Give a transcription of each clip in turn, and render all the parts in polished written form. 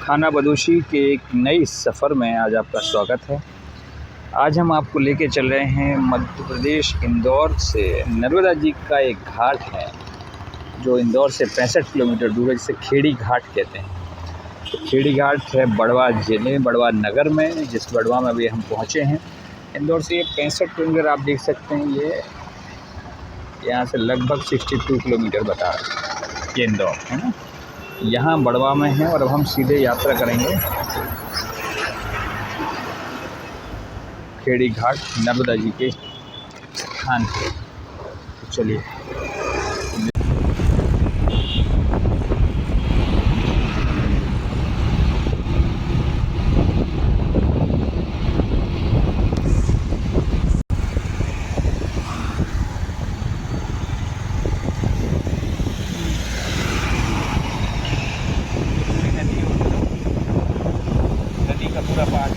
खाना बदोशी के एक नई सफ़र में आज आपका स्वागत है। आज हम आपको लेके चल रहे हैं मध्य प्रदेश इंदौर से नर्मदा जी का एक घाट है जो इंदौर से 65 किलोमीटर दूर है, जिसे खेड़ी घाट कहते हैं। तो खेड़ी घाट है बड़वा ज़िले बड़वा नगर में, जिस बड़वा में अभी हम पहुँचे हैं। इंदौर से ये 65 किलोमीटर आप देख सकते हैं। ये यहाँ से लगभग 62 किलोमीटर बता रहे हैं ये इंदौर, है ना। यहाँ बड़वा में है और अब हम सीधे यात्रा करेंगे खेड़ी घाट नर्मदा जी के स्थान पे। तो चलिए। नदी का पूरा पार्ट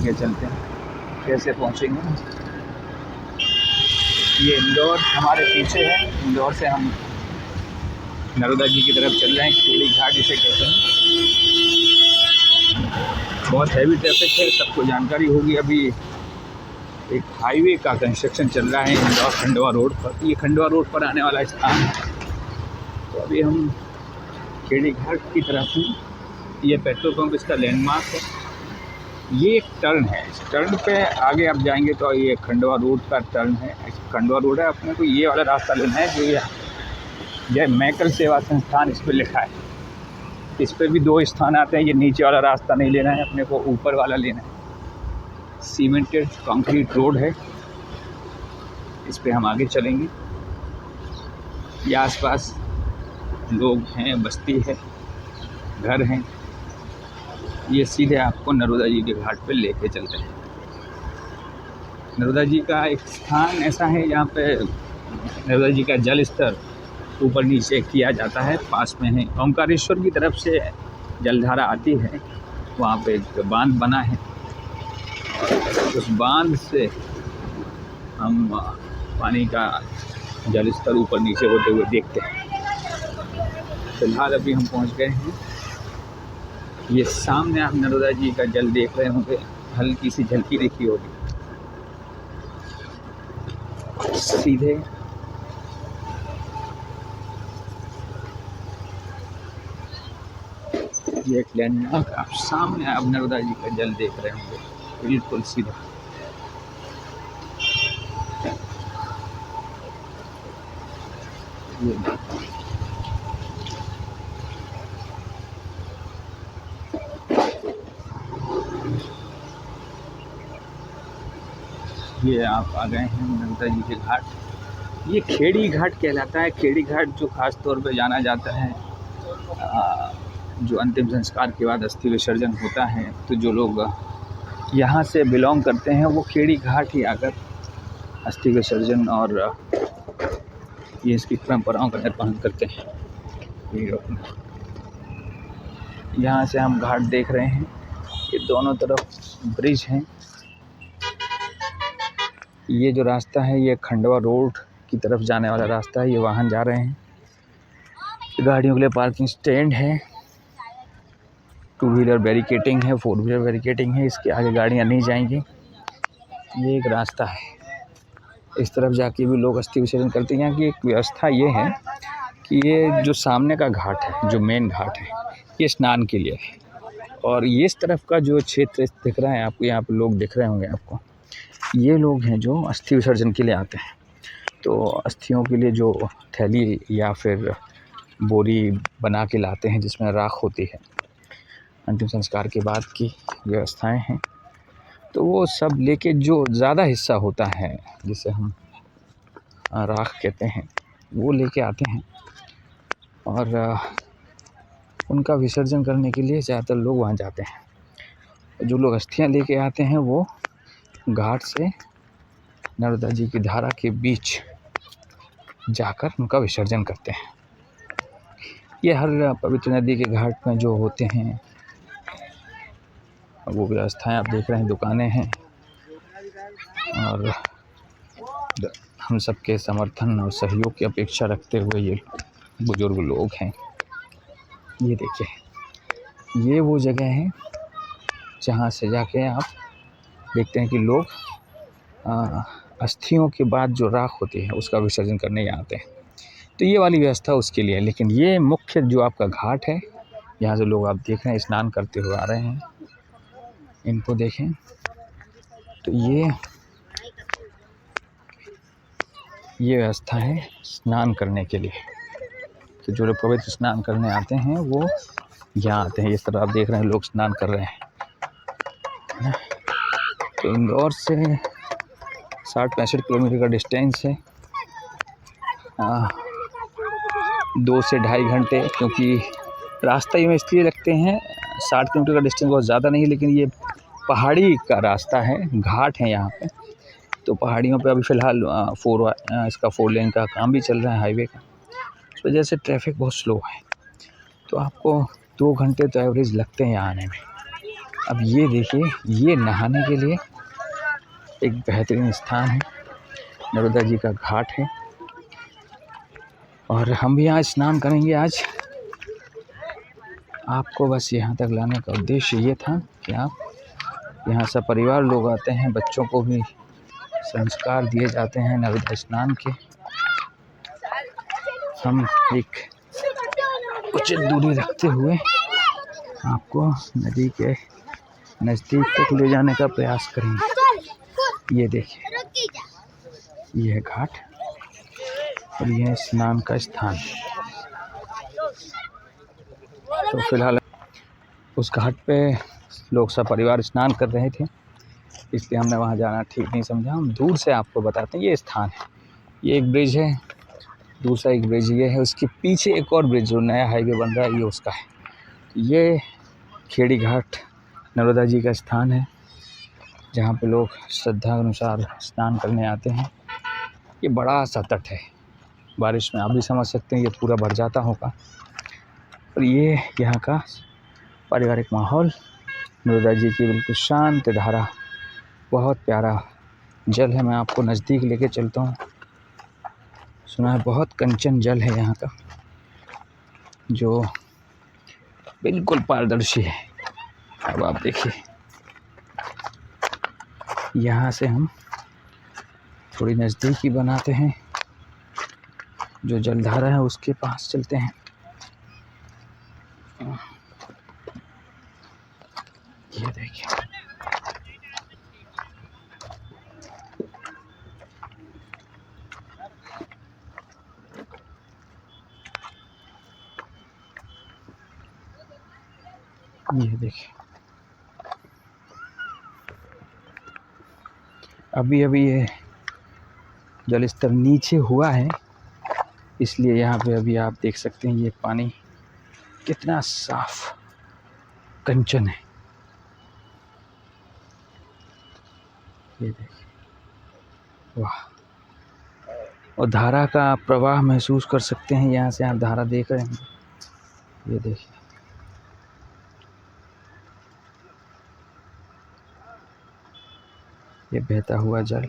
के चलते हैं। कैसे पहुंचेंगे? ये इंदौर हमारे पीछे है। इंदौर से हम नर्मदा जी की तरफ चल रहे हैं। खेड़ी घाट इसे कहते हैं। बहुत हैवी ट्रैफिक है, सबको जानकारी होगी। अभी एक हाईवे का कंस्ट्रक्शन चल रहा है इंदौर खंडवा रोड पर। ये खंडवा रोड पर आने वाला स्थान है। तो अभी हम खेड़ी घाट की तरफ हैं। ये पेट्रोल पंप इसका लैंडमार्क है। ये एक टर्न है, इस टर्न पे आगे आप जाएंगे तो ये खंडवा रोड का टर्न है। खंडवा रोड है, अपने को ये वाला रास्ता लेना है जो ये जय मैकल सेवा संस्थान इस पर लिखा है। इस पर भी 2 स्थान आते हैं। ये नीचे वाला रास्ता नहीं लेना है, अपने को ऊपर वाला लेना है। सीमेंटेड कंक्रीट रोड है, इस पे हम आगे चलेंगे। ये आसपास लोग हैं, बस्ती है, घर हैं। ये सीधे आपको नर्मदा जी के घाट पे लेके चलते हैं। नर्मदा जी का एक स्थान ऐसा है जहाँ पे नर्मदा जी का जल स्तर ऊपर नीचे किया जाता है। पास में है ओंकारेश्वर की तरफ से जलधारा आती है, वहाँ पे एक बांध बना है और उस बांध से हम पानी का जल स्तर ऊपर नीचे होते हुए देखते हैं। फिलहाल अभी हम पहुँच गए हैं। ये सामने आप नर्मदा जी का जल देख रहे होंगे, हल्की सी झलकी दिखी होगी। सीधे ये एक लैंडमार्क आप सामने आप नर्मदा जी का जल देख रहे होंगे, बिल्कुल सीधा। ये आप आ गए हैं नर्मदा जी के घाट। ये खेड़ी घाट कहलाता है। खेड़ी घाट जो खास तौर पे जाना जाता है, जो अंतिम संस्कार के बाद अस्थि विसर्जन होता है, तो जो लोग यहाँ से बिलोंग करते हैं वो खेड़ी घाट ही आकर अस्थि विसर्जन और ये इसकी परंपराओं का निर्वहन करते हैं। यहाँ से हम घाट देख रहे हैं, ये दोनों तरफ ब्रिज हैं। ये जो रास्ता है ये खंडवा रोड की तरफ जाने वाला रास्ता है। ये वाहन जा रहे हैं, गाड़ियों के लिए पार्किंग स्टैंड है, 2 व्हीलर बैरिकेटिंग है, 4 व्हीलर बैरिकेटिंग है। इसके आगे गाड़ियाँ नहीं जाएंगी। ये एक रास्ता है, इस तरफ जाके भी लोग अस्थि विसर्जन करते हैं। यहाँ की एक व्यवस्था ये है कि ये जो सामने का घाट है, जो मेन घाट है, ये स्नान के लिए है। और ये इस तरफ का जो क्षेत्र दिख रहा है आपको, यहाँ पे लोग दिख रहे होंगे आपको, ये लोग हैं जो अस्थि विसर्जन के लिए आते हैं। तो अस्थियों के लिए जो थैली या फिर बोरी बना के लाते हैं जिसमें राख होती है, अंतिम संस्कार के बाद की व्यवस्थाएं हैं, तो वो सब लेके जो ज़्यादा हिस्सा होता है जिसे हम राख कहते हैं, वो लेके आते हैं और उनका विसर्जन करने के लिए ज़्यादातर लोग वहाँ जाते हैं। जो लोग अस्थियाँ लेके आते हैं वो घाट से नर्मदा जी की धारा के बीच जाकर उनका विसर्जन करते हैं। ये हर पवित्र नदी के घाट में जो होते हैं वो व्यवस्थाएं आप देख रहे हैं, दुकानें हैं और हम सबके समर्थन और सहयोग की अपेक्षा रखते हुए ये बुजुर्ग लोग हैं। ये देखिए, ये वो जगह है जहाँ से जाके आप देखते हैं कि लोग अस्थियों के बाद जो राख होती है उसका विसर्जन करने यहाँ आते हैं। तो ये वाली व्यवस्था उसके लिए है। लेकिन ये मुख्य जो आपका घाट है, यहाँ से लोग आप देख रहे हैं स्नान करते हुए आ रहे हैं, इनको देखें तो ये व्यवस्था है स्नान करने के लिए। तो जो लोग पवित्र स्नान करने आते हैं वो यहाँ आते हैं। इस तरह आप देख रहे हैं लोग स्नान कर रहे हैं। तो इंदौर से 60-65 किलोमीटर का डिस्टेंस है, 2 से ढाई घंटे, क्योंकि रास्ता ये इसलिए रखते हैं 60 किलोमीटर का डिस्टेंस बहुत ज़्यादा नहीं है, लेकिन ये पहाड़ी का रास्ता है, घाट है यहाँ पे। तो पहाड़ियों पे अभी फ़िलहाल 4 लेन का काम भी चल रहा है, हाईवे का। इस वजह से ट्रैफिक बहुत स्लो है, तो आपको 2 घंटे तो एवरेज लगते हैं यहाँ आने में। अब ये देखिए, ये नहाने के लिए एक बेहतरीन स्थान है, नर्मदा जी का घाट है और हम भी यहाँ स्नान करेंगे आज। आपको बस यहाँ तक लाने का उद्देश्य ये था कि आप यहाँ सब परिवार लोग आते हैं, बच्चों को भी संस्कार दिए जाते हैं नर्मदा स्नान के। हम एक उचित दूरी रखते हुए आपको नदी के नज़दीक तक ले जाने का प्रयास करेंगे। ये देखिए, ये है घाट और ये है स्नान का स्थान। तो फिलहाल उस घाट पे लोग सब परिवार स्नान कर रहे थे, इसलिए हमने वहाँ जाना ठीक नहीं समझा। हम दूर से आपको बताते हैं ये स्थान है। ये एक ब्रिज है, दूसरा एक ब्रिज ये है, उसके पीछे एक और ब्रिज जो नया हाईवे बन रहा है ये उसका है। ये खेड़ी घाट नर्मदा जी का स्थान है, जहाँ पे लोग श्रद्धा अनुसार स्नान करने आते हैं। ये बड़ा सा तट है, बारिश में आप भी समझ सकते हैं ये पूरा भर जाता होगा। और ये यहाँ का पारिवारिक माहौल, नर्मदा जी की बिल्कुल शांत धारा, बहुत प्यारा जल है। मैं आपको नज़दीक लेके चलता हूँ। सुना है बहुत कंचन जल है यहाँ का, जो बिल्कुल पारदर्शी है। अब आप देखिए, यहाँ से हम थोड़ी नज़दीकी बनाते हैं, जो जलधारा है उसके पास चलते हैं। ये देखिए, ये देखिए, अभी अभी ये जल स्तर नीचे हुआ है, इसलिए यहाँ पे अभी आप देख सकते हैं ये पानी कितना साफ कंचन है। ये देखिए, वाह। और धारा का आप प्रवाह महसूस कर सकते हैं, यहाँ से आप धारा देख रहे हैं। ये देखिए, ये बहता हुआ जल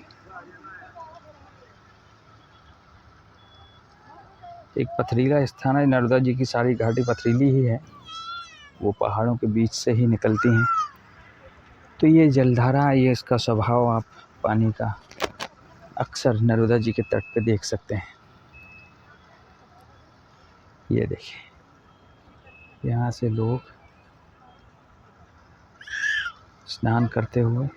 एक पथरीला स्थान है। नर्मदा जी की सारी घाटी पथरीली ही है, वो पहाड़ों के बीच से ही निकलती हैं। तो ये जलधारा, ये इसका स्वभाव आप पानी का अक्सर नर्मदा जी के तट पे देख सकते हैं। ये देखिए, यहाँ से लोग स्नान करते हुए,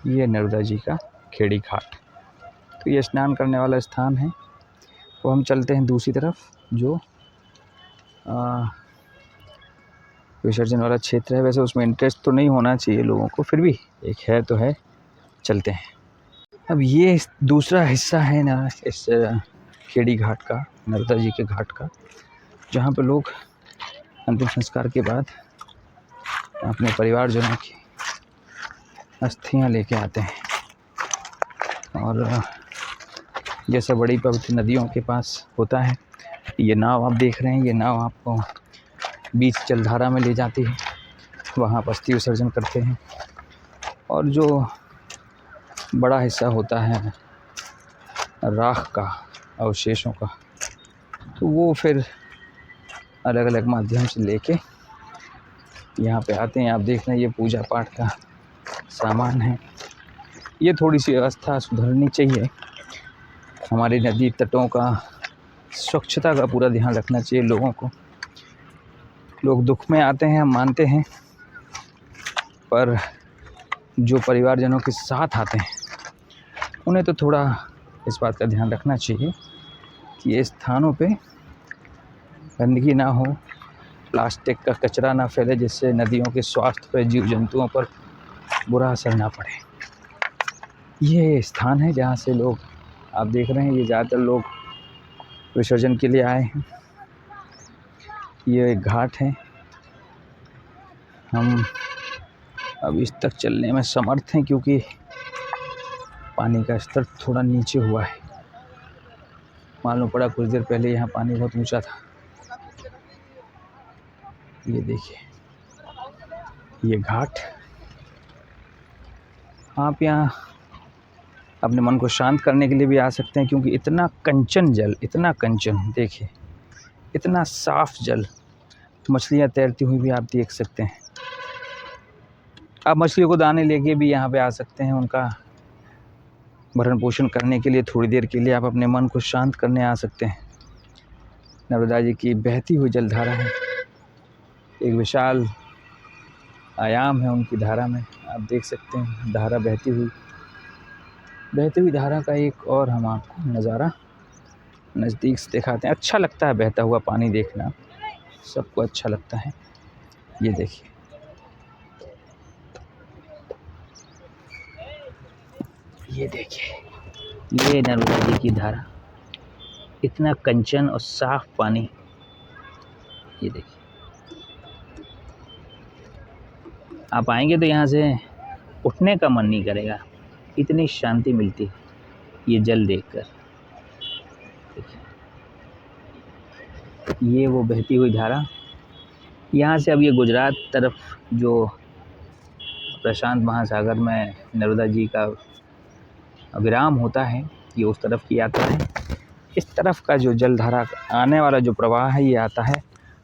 ये नर्मदा जी का खेड़ी घाट। तो ये स्नान करने वाला स्थान है। वो हम चलते हैं दूसरी तरफ, जो विसर्जन वाला क्षेत्र है। वैसे उसमें इंटरेस्ट तो नहीं होना चाहिए लोगों को, फिर भी एक है तो है, चलते हैं। अब ये दूसरा हिस्सा है ना इस खेड़ी घाट का, नर्मदा जी के घाट का, जहाँ पे लोग अंतिम संस्कार के बाद अपने परिवारजनों की अस्थियाँ लेके आते हैं। और जैसे बड़ी पवित्र नदियों के पास होता है, ये नाव आप देख रहे हैं, ये नाव आपको बीच जलधारा में ले जाती है, वहाँ अस्थि विसर्जन करते हैं। और जो बड़ा हिस्सा होता है राख का, अवशेषों का, तो वो फिर अलग अलग माध्यम से लेके यहाँ पे आते हैं। आप देख रहे हैं ये पूजा पाठ का सामान है। ये थोड़ी सी व्यवस्था सुधरनी चाहिए। हमारी नदी तटों का स्वच्छता का पूरा ध्यान रखना चाहिए लोगों को। लोग दुख में आते हैं, हम मानते हैं, पर जो परिवारजनों के साथ आते हैं उन्हें तो थोड़ा इस बात का ध्यान रखना चाहिए कि ये स्थानों पे गंदगी ना हो, प्लास्टिक का कचरा ना फैले, जिससे नदियों के स्वास्थ्य पर, जीव जंतुओं पर बुरा असर ना पड़े। ये स्थान है जहाँ से लोग, आप देख रहे हैं, ये ज़्यादातर लोग विसर्जन के लिए आए हैं। ये एक घाट है। हम अब इस तक चलने में समर्थ हैं क्योंकि पानी का स्तर थोड़ा नीचे हुआ है। मालूम पड़ा कुछ देर पहले यहाँ पानी बहुत ऊंचा था। ये देखिए, ये घाट, आप यहाँ अपने मन को शांत करने के लिए भी आ सकते हैं, क्योंकि इतना कंचन जल, इतना कंचन, देखिए इतना साफ जल, मछलियाँ तैरती हुई भी आप देख सकते हैं। आप मछलियों को दाने लेके भी यहाँ पे आ सकते हैं, उनका भरण पोषण करने के लिए थोड़ी देर के लिए आप अपने मन को शांत करने आ सकते हैं। नर्मदा जी की बहती हुई जलधारा है, एक विशाल आयाम है उनकी धारा में। आप देख सकते हैं धारा बहती हुई धारा का एक और हम आपको नज़ारा नज़दीक से दिखाते हैं। अच्छा लगता है बहता हुआ पानी देखना, सबको अच्छा लगता है। ये देखिए, ये नर्मदा जी की धारा, इतना कंचन और साफ पानी। ये देखिए, आप आएंगे तो यहाँ से उठने का मन नहीं करेगा, इतनी शांति मिलती है ये जल देखकर। ये वो बहती हुई धारा, यहाँ से अब ये गुजरात तरफ जो प्रशांत महासागर में नर्मदा जी का विराम होता है, ये उस तरफ की यात्रा है। इस तरफ का जो जलधारा आने वाला जो प्रवाह है, ये आता है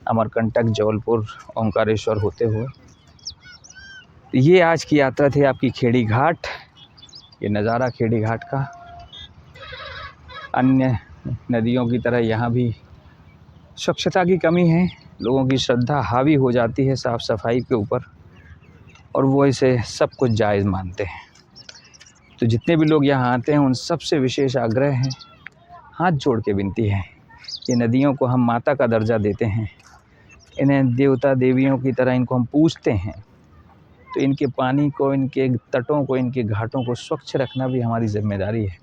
अमरकंटक, जबलपुर, ओंकारेश्वर होते हुए। ये आज की यात्रा थी आपकी खेड़ी घाट। ये नज़ारा खेड़ी घाट का। अन्य नदियों की तरह यहाँ भी स्वच्छता की कमी है, लोगों की श्रद्धा हावी हो जाती है साफ़ सफाई के ऊपर, और वो इसे सब कुछ जायज़ मानते हैं। तो जितने भी लोग यहाँ आते हैं उन सबसे विशेष आग्रह है, हाथ जोड़ के विनती है, ये नदियों को हम माता का दर्जा देते हैं, इन्हें देवता देवियों की तरह इनको हम पूजते हैं, तो इनके पानी को, इनके तटों को, इनके घाटों को स्वच्छ रखना भी हमारी जिम्मेदारी है।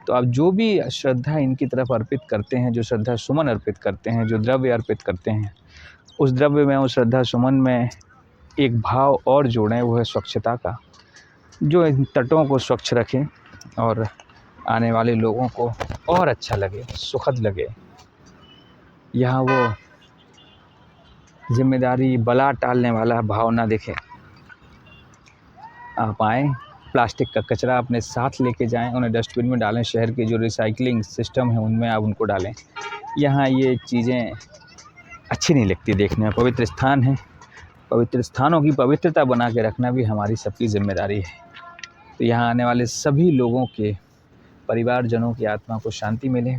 तो आप जो भी श्रद्धा इनकी तरफ अर्पित करते हैं, जो श्रद्धा सुमन अर्पित करते हैं, जो द्रव्य अर्पित करते हैं, उस द्रव्य में, उस श्रद्धा सुमन में एक भाव और जोड़ें, वो है स्वच्छता का, जो इन तटों को स्वच्छ रखें और आने वाले लोगों को और अच्छा लगे, सुखद लगे। यहाँ वो जिम्मेदारी, बला टालने वाला भाव ना दिखे। आप आएँ, प्लास्टिक का कचरा अपने साथ लेके जाएं, उन्हें डस्टबिन में डालें। शहर के जो रिसाइकलिंग सिस्टम है उनमें आप उनको डालें। यहाँ ये चीज़ें अच्छी नहीं लगती देखने में। पवित्र स्थान है, पवित्र स्थानों की पवित्रता बना के रखना भी हमारी सबकी जिम्मेदारी है। तो यहाँ आने वाले सभी लोगों के परिवारजनों की आत्मा को शांति मिले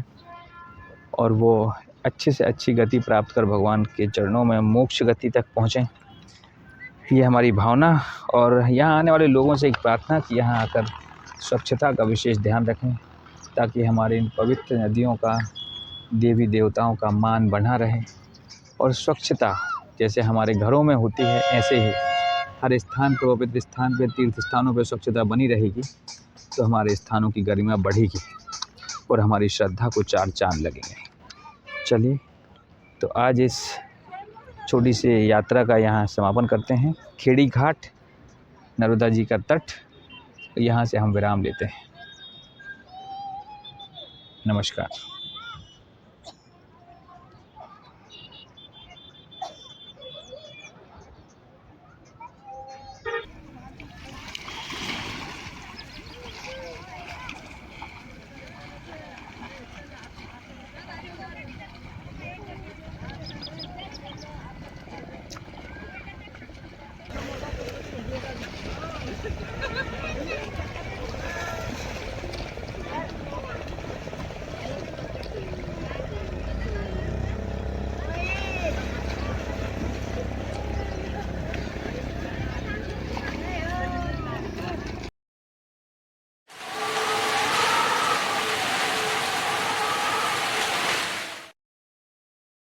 और वो अच्छे से अच्छी गति प्राप्त कर भगवान के चरणों में मोक्ष गति तक पहुँचें, ये हमारी भावना। और यहाँ आने वाले लोगों से एक प्रार्थना कि यहाँ आकर स्वच्छता का विशेष ध्यान रखें, ताकि हमारे इन पवित्र नदियों का, देवी देवताओं का मान बना रहे। और स्वच्छता जैसे हमारे घरों में होती है, ऐसे ही हर स्थान पर, पवित्र स्थान पर, तीर्थ स्थानों पर स्वच्छता बनी रहेगी, तो हमारे स्थानों की गरिमा बढ़ेगी और हमारी श्रद्धा को चार चांद लगेंगे। चलिए, तो आज इस छोटी सी यात्रा का यहाँ समापन करते हैं। खेड़ी घाट, नर्मदा जी का तट, यहाँ से हम विराम लेते हैं। नमस्कार।